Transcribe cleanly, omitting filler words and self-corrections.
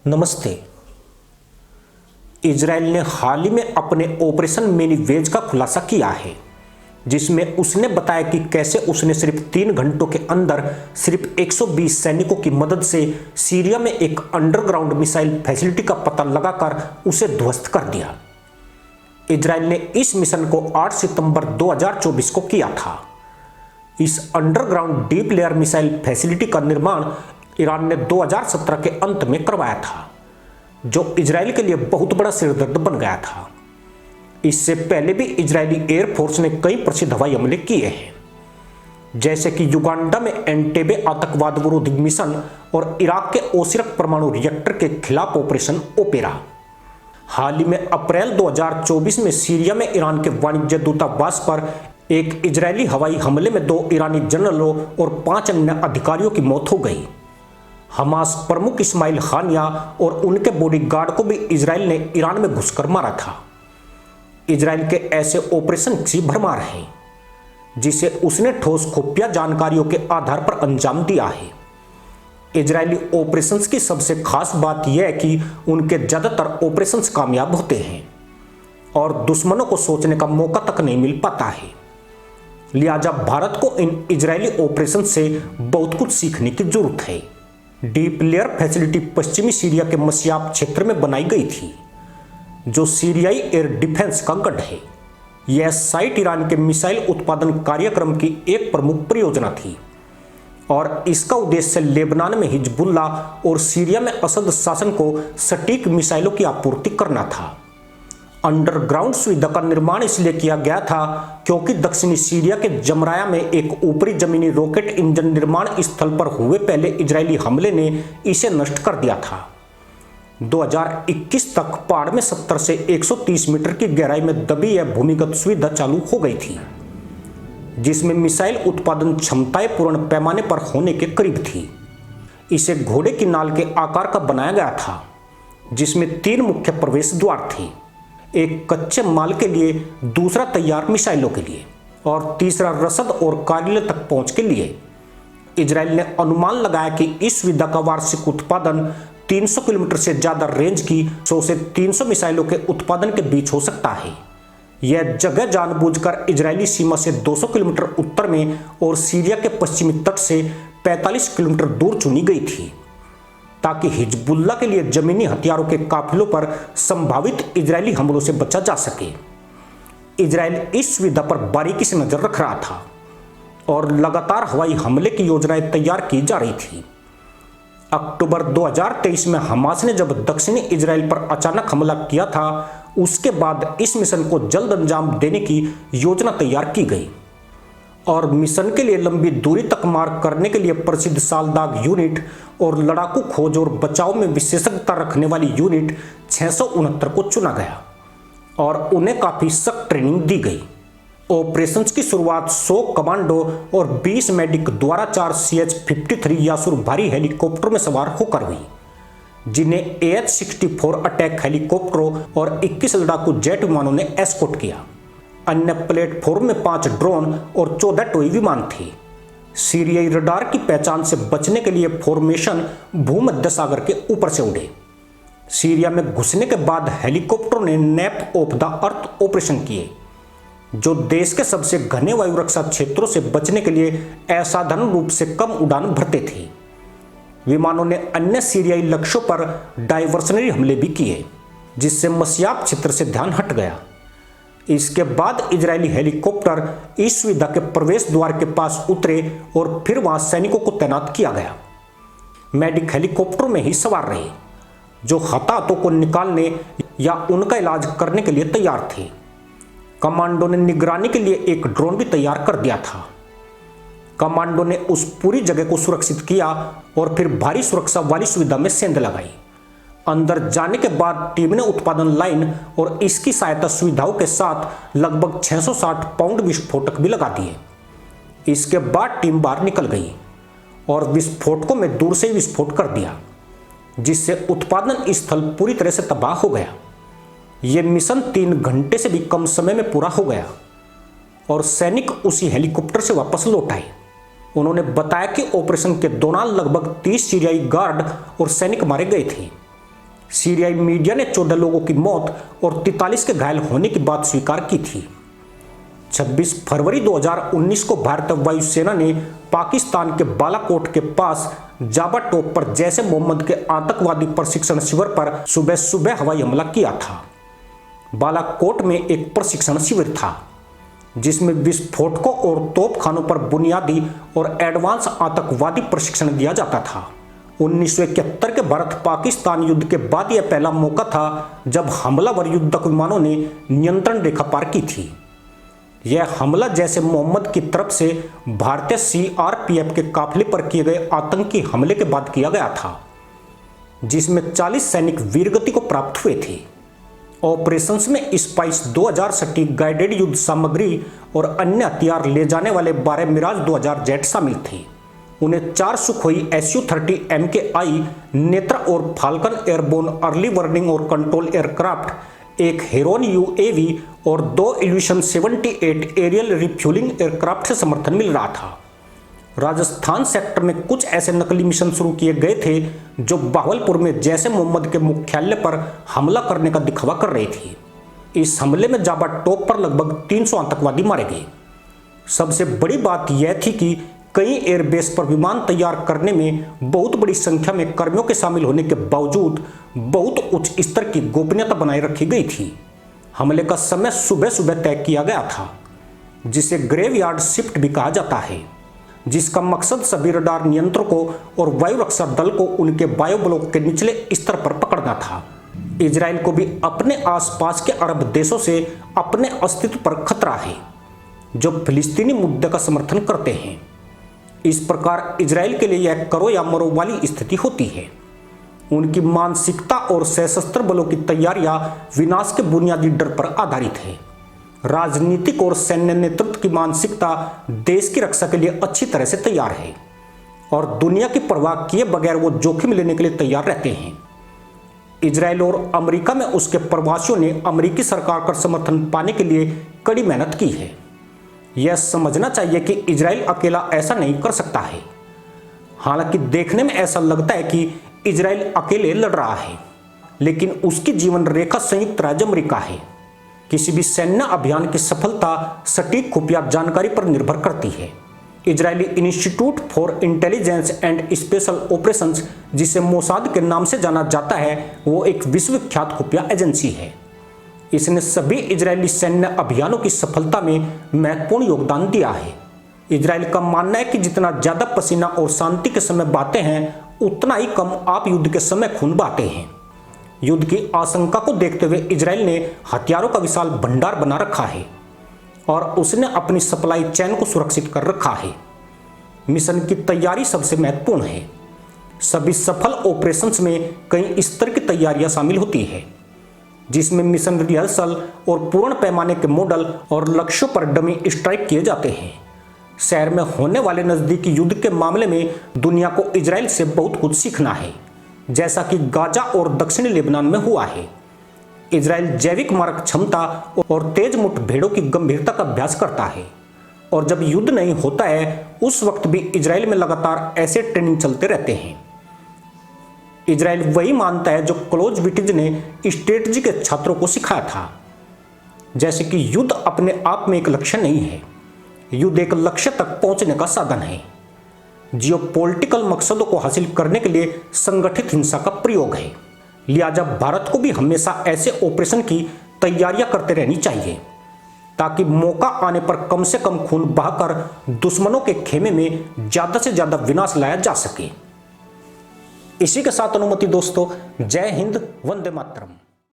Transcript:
नमस्ते। इजराइल ने हाल ही में अपने ऑपरेशन मेनिवेज का खुलासा किया है, जिसमें उसने बताया कि कैसे उसने सिर्फ 3 घंटों के अंदर सिर्फ 120 सैनिकों की मदद से सीरिया में एक अंडरग्राउंड मिसाइल फैसिलिटी का पता लगाकर उसे ध्वस्त कर दिया। इजराइल ने इस मिशन को 8 सितंबर 2024 को किया था। इस underground deep layer missile facility का निर्माण ईरान ने 2017 के अंत में करवाया था, जो इजराइल के लिए बहुत बड़ा सिरदर्द बन गया था। इससे पहले भी इजरायली एयरफोर्स ने कई प्रसिद्ध हवाई हमले किए हैं, जैसे कि युगांडा में एंटेबे आतंकवाद विरोधी मिशन और इराक के ओसिरक परमाणु रिएक्टर के खिलाफ ऑपरेशन ओपेरा। हाल ही में अप्रैल 2024 में सीरिया में ईरान के वाणिज्य दूतावास पर एक इजरायली हवाई हमले में 2 ईरानी जनरलों और 5 अन्य अधिकारियों की मौत हो गई। हमास प्रमुख इस्माइल हानिया और उनके बॉडीगार्ड को भी इजराइल ने ईरान में घुसकर मारा था। इजराइल के ऐसे ऑपरेशन की भरमार है, जिसे उसने ठोस खुफिया जानकारियों के आधार पर अंजाम दिया है। इजरायली ऑपरेशंस की सबसे खास बात यह है कि उनके ज्यादातर ऑपरेशंस कामयाब होते हैं और दुश्मनों को सोचने का मौका तक नहीं मिल पाता है। लिहाजा भारत को इन इजरायली ऑपरेशन से बहुत कुछ सीखने की जरूरत है। डीप लेयर फैसिलिटी पश्चिमी सीरिया के मसियाब क्षेत्र में बनाई गई थी, जो सीरियाई एयर डिफेंस का गढ़ है। यह साइट ईरान के मिसाइल उत्पादन कार्यक्रम की एक प्रमुख परियोजना थी और इसका उद्देश्य लेबनान में हिजबुल्लाह और सीरिया में असद शासन को सटीक मिसाइलों की आपूर्ति करना था। अंडरग्राउंड सुविधा का निर्माण इसलिए किया गया था क्योंकि दक्षिणी सीरिया के जमराया में एक ऊपरी जमीनी रॉकेट इंजन निर्माण स्थल पर हुए पहले इजरायली हमले ने इसे नष्ट कर दिया था। 2021 तक पहाड़ में 70 से 130 मीटर की गहराई में दबी यह भूमिगत सुविधा चालू हो गई थी, जिसमें मिसाइल उत्पादन क्षमताएं पूर्ण पैमाने पर होने के करीब थी। इसे घोड़े की नाल के आकार का बनाया गया था, जिसमें 3 मुख्य प्रवेश द्वार थे, एक कच्चे माल के लिए, दूसरा तैयार मिसाइलों के लिए और तीसरा रसद और कार्यालय तक पहुंच के लिए। इजराइल ने अनुमान लगाया कि इस सुविधा का वार्षिक उत्पादन 300 किलोमीटर से ज्यादा रेंज की 100 से 300 मिसाइलों के उत्पादन के बीच हो सकता है। यह जगह जानबूझकर इजरायली सीमा से 200 किलोमीटर उत्तर में और सीरिया के पश्चिमी तट से 45 किलोमीटर दूर चुनी गई थी, ताकि हिजबुल्लाह के लिए जमीनी हथियारों के काफिलों पर संभावित इजरायली हमलों से बचा जा सके। इजराइल इस सुविधा पर बारीकी से नजर रख रहा था और लगातार हवाई हमले की योजनाएं तैयार की जा रही थी। अक्टूबर 2023 में हमास ने जब दक्षिणी इजराइल पर अचानक हमला किया था, उसके बाद इस मिशन को जल्द अंजाम देने की योजना तैयार की गई और मिशन के लिए लंबी दूरी तक मार करने के लिए प्रसिद्ध सालदाग यूनिट और लड़ाकू खोज और बचाव में विशेषज्ञता रखने वाली यूनिट 669 को चुना गया और उन्हें काफी सख्त ट्रेनिंग दी गई। ऑपरेशंस की शुरुआत 100 कमांडो और 20 मेडिक द्वारा 4 CH-53 यासुर भारी हेलीकॉप्टर में सवार होकर हुई, जिन्हें AH-64 अटैक हेलीकॉप्टरों और 21 लड़ाकू जेट विमानों ने एस्कॉर्ट किया। अन्य प्लेटफॉर्म में 5 ड्रोन और 14 टॉय विमान थे। सीरियाई रडार की पहचान से बचने के लिए फॉर्मेशन भूमध्य सागर के ऊपर से उड़े। सीरिया में घुसने के बाद हेलीकॉप्टरों ने nap of the earth operation किए, जो देश के सबसे घने वायु रक्षा क्षेत्रों से बचने के लिए असाधारण रूप से कम उड़ान भरते थे। विमानों ने अन्य सीरियाई लक्ष्यों पर डाइवर्सनरी हमले भी किए, जिससे मसियाब क्षेत्र से ध्यान हट गया। इसके बाद इजरायली हेलीकॉप्टर इस सुविधा के प्रवेश द्वार के पास उतरे और फिर वहां सैनिकों को तैनात किया गया। मेडिक हेलीकॉप्टर में ही सवार रहे, जो हताहतों को निकालने या उनका इलाज करने के लिए तैयार थे। कमांडो ने निगरानी के लिए एक ड्रोन भी तैयार कर दिया था। कमांडो ने उस पूरी जगह को सुरक्षित किया और फिर भारी सुरक्षा वाली सुविधा में सेंध लगाई। अंदर जाने के बाद टीम ने उत्पादन लाइन और इसकी सहायता सुविधाओं के साथ लगभग 660 पाउंड विस्फोटक भी लगा दिए। इसके बाद टीम बाहर निकल गई और विस्फोटकों में दूर से विस्फोट कर दिया, जिससे उत्पादन स्थल पूरी तरह से तबाह हो गया। यह मिशन 3 घंटे से भी कम समय में पूरा हो गया और सैनिक उसी हेलीकॉप्टर से वापस लौट आए। उन्होंने बताया कि ऑपरेशन के दौरान लगभग 30 सीरियाई गार्ड और सैनिक मारे गए थे। सीरियाई मीडिया ने 14 लोगों की मौत और 43 के घायल होने की बात स्वीकार की थी। 26 फरवरी 2019 को भारतीय वायुसेना ने पाकिस्तान के बालाकोट के पास जाबा टॉप पर जैश ए मोहम्मद के आतंकवादी प्रशिक्षण शिविर पर सुबह सुबह हवाई हमला किया था। बालाकोट में एक प्रशिक्षण शिविर था जिसमें विस्फोटकों और तोपखानों पर बुनियादी और एडवांस आतंकवादी प्रशिक्षण दिया जाता था। 1971 के भारत पाकिस्तान युद्ध के बाद यह पहला मौका था जब हमलावर युद्धक विमानों ने नियंत्रण रेखा पार की थी। यह हमला जैश ए मोहम्मद की तरफ से भारतीय CRPF के काफिले पर किए गए आतंकी हमले के बाद किया गया था, जिसमें 40 सैनिक वीरगति को प्राप्त हुए थे। ऑपरेशंस में स्पाइस 2000 सटीक गाइडेड युद्ध सामग्री और अन्य हथियार ले जाने वाले 12 मिराज 2000 जेट शामिल थे। उन्हें 4 सुखोई Su-30 MKI नेत्र और फाल्कन एयरबोर्न अर्ली वार्निंग और कंट्रोल एयरक्राफ्ट, एक हेरोन UAV और 2 इल्यूशन 78 एरियल रिफ्यूलिंग एयरक्राफ्ट से समर्थन मिल रहा था। राजस्थान सेक्टर में कुछ ऐसे नकली मिशन शुरू किए गए थे जो बहावलपुर में जैश ए मोहम्मद के मुख्यालय पर हमला करने का दिखावा कर रहे थे। इस हमले में जाबा टॉप पर लगभग 300 आतंकवादी मारे गए। सबसे बड़ी बात यह थी कि कई एयरबेस पर विमान तैयार करने में बहुत बड़ी संख्या में कर्मियों के शामिल होने के बावजूद बहुत उच्च स्तर की गोपनीयता बनाए रखी गई थी। हमले का समय सुबह सुबह तय किया गया था, जिसे ग्रेवयार्ड शिफ्ट भी कहा जाता है, जिसका मकसद सभी रडार नियंत्रकों और वायु रक्षा दल को उनके वायु ब्लॉक के निचले स्तर पर पकड़ना था। इजराइल को भी अपने आसपास के अरब देशों से अपने अस्तित्व पर खतरा है जो फिलिस्तीनी मुद्दे का समर्थन करते हैं। इस प्रकार इजराइल के लिए यह करो या मरो वाली स्थिति होती है। उनकी मानसिकता और सशस्त्र बलों की तैयारियां विनाश के बुनियादी डर पर आधारित है। राजनीतिक और सैन्य नेतृत्व की मानसिकता देश की रक्षा के लिए अच्छी तरह से तैयार है और दुनिया की परवाह किए बगैर वो जोखिम लेने के लिए तैयार रहते हैं। इजराइल और अमेरिका में उसके प्रवासियों ने अमेरिकी सरकार का समर्थन पाने के लिए कड़ी मेहनत की है। यह समझना चाहिए कि इजराइल अकेला ऐसा नहीं कर सकता है। हालांकि देखने में ऐसा लगता है कि इजराइल अकेले लड़ रहा है, लेकिन उसकी जीवन रेखा संयुक्त राज्य अमेरिका है। किसी भी सैन्य अभियान की सफलता सटीक खुफिया जानकारी पर निर्भर करती है। Israeli institute for intelligence and special operations, जिसे मोसाद के नाम से जाना जाता है, वो एक विश्वविख्यात खुफिया एजेंसी है। इसने सभी इजरायली सैन्य अभियानों की सफलता में महत्वपूर्ण योगदान दिया है। इजराइल का मानना है कि जितना ज्यादा पसीना और शांति के समय बहाते हैं, उतना ही कम आप युद्ध के समय खून बहाते हैं। युद्ध की आशंका को देखते हुए इजराइल ने हथियारों का विशाल भंडार बना रखा है और उसने अपनी सप्लाई चेन को सुरक्षित कर रखा है। मिशन की तैयारी सबसे महत्वपूर्ण है। सभी सफल ऑपरेशंस में कई स्तर की तैयारियां शामिल होती है, जिसमें मिशन रिहर्सल और पूर्ण पैमाने के मॉडल और लक्ष्यों पर डमी स्ट्राइक किए जाते हैं। शहर में होने वाले नजदीकी युद्ध के मामले में दुनिया को इजराइल से बहुत कुछ सीखना है, जैसा कि गाजा और दक्षिणी लेबनान में हुआ है। इजराइल जैविक मारक क्षमता और तेज मुठभेड़ों की गंभीरता का अभ्यास करता है, और जब युद्ध नहीं होता है उस वक्त भी इजराइल में लगातार ऐसे ट्रेनिंग चलते रहते हैं। इजराइल वही मानता है जो क्लोजविट्ज ने स्ट्रेटजी के छात्रों को सिखाया था, जैसे कि युद्ध अपने आप में एक लक्ष्य नहीं है, युद्ध एक लक्ष्य तक पहुंचने का साधन है। जियोपॉलिटिकल मकसदों को हासिल करने के लिए संगठित हिंसा का प्रयोग है। लिहाजा भारत को भी हमेशा ऐसे ऑपरेशन की तैयारियां करते रहनी चाहिए, ताकि मौका आने पर कम से कम खून बहाकर दुश्मनों के खेमे में ज्यादा से ज्यादा विनाश लाया जा सके। इसी के साथ अनुमति दोस्तों, जय हिंद, वंदे मातरम।